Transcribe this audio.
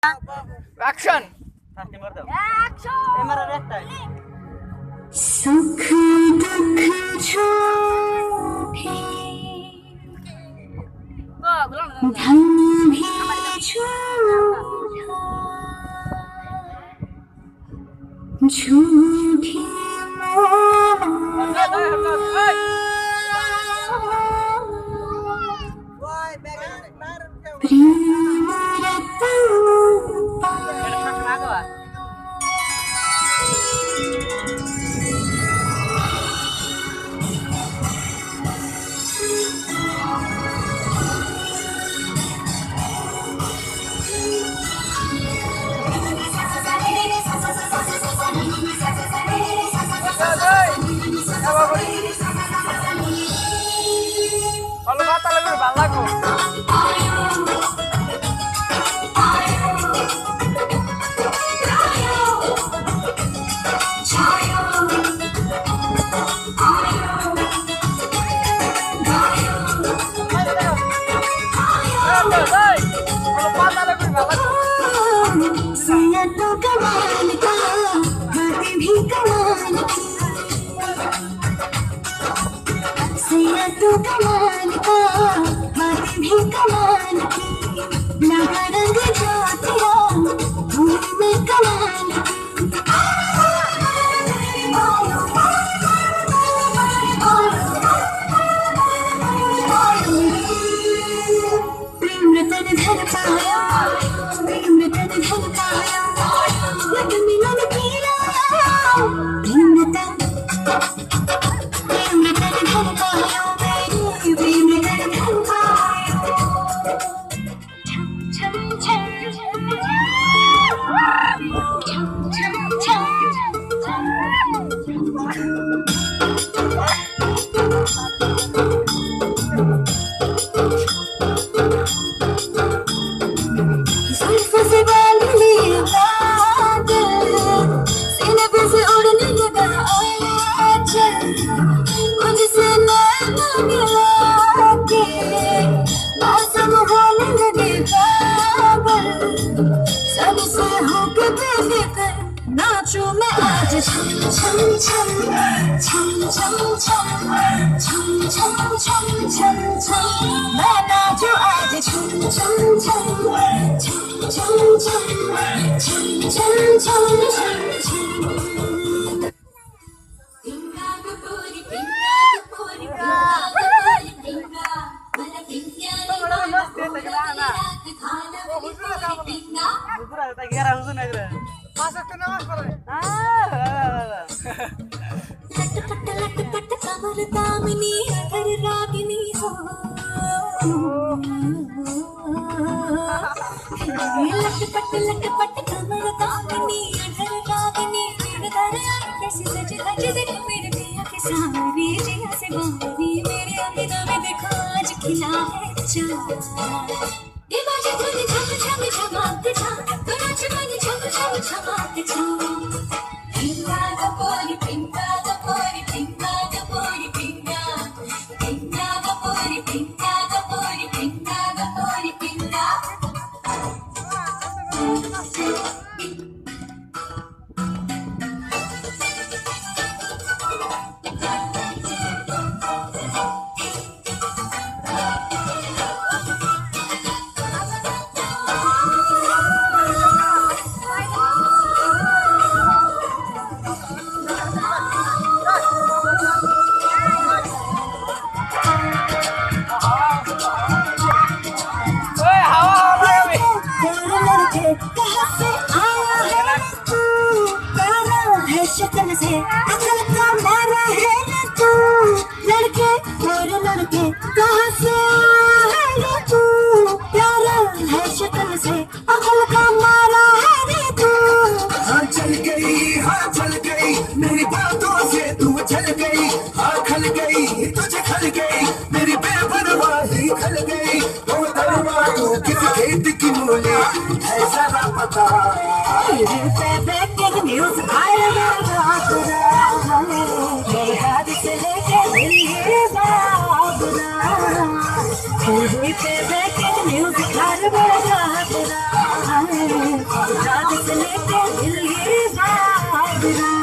action सुख दुख झूठे धन भी झूठा झूठी Prem Ratan kalau kata lebih balaku saya तो कमाल का बातें भी कमाल की saya तो कमाल का बातें भी कमाल की लगा रंग जो तेरा धूल में कमाल प्रेम रतन धन पाया प्रेम रतन धन पाया लगन मिलन की लाया प्रेम रतन धन पाया प्रेम रतन धन पाया छम छम छम छम छम जुल्फों से बाल लिए बादल सीने पे से उड़ने लगा आंचल मुझसे नैना मिला के मौसम होने लगे पागल सबसे होके बेफिक्र नाचूं मैं आज छम छम छम छम छम छम छम छम छम छम छम मैं नाचूं आज छम छम छम छम छम छम छम छम छम छम छम पिंगा कपूरी पिंगा कपूरी पिंगा मला पिंगा पिंगा लटपट कमर दामिनी अगर रागिनी हो लटपट कमर दामिनी अगर रागिनी कैसे सज धज दिन मेरे पिया के सारी जिया से बारी मेरे अंगना में देखो आज खिला है चाँद ये बाजे धुन झम झम झमाते छा तो नाच मन झम झम झमाते छा पिंगा कपूरी पिंगा कपूरी पिंगा कपूरी पिंगा पिंगा कपूरी पिंगा कपूरी पिंगा कपूरी पिंगा कहाँ से आया है तू प्यारा है शक्ल से अकल का मारा है तू लड़के और लड़के कहाँ से आया है तू प्यारा है शक्ल से अकल का मारा है तू हाँ चल गई मेरी बातों से तू चल गई हाँ खल गई तुझे खल गई मेरी बेपरवाही खल गई वो धर्मा तू किस खेत की मूली है जरा पता न्यूज आया से लेके न्यूज रात से लेके दिल्ली बागरा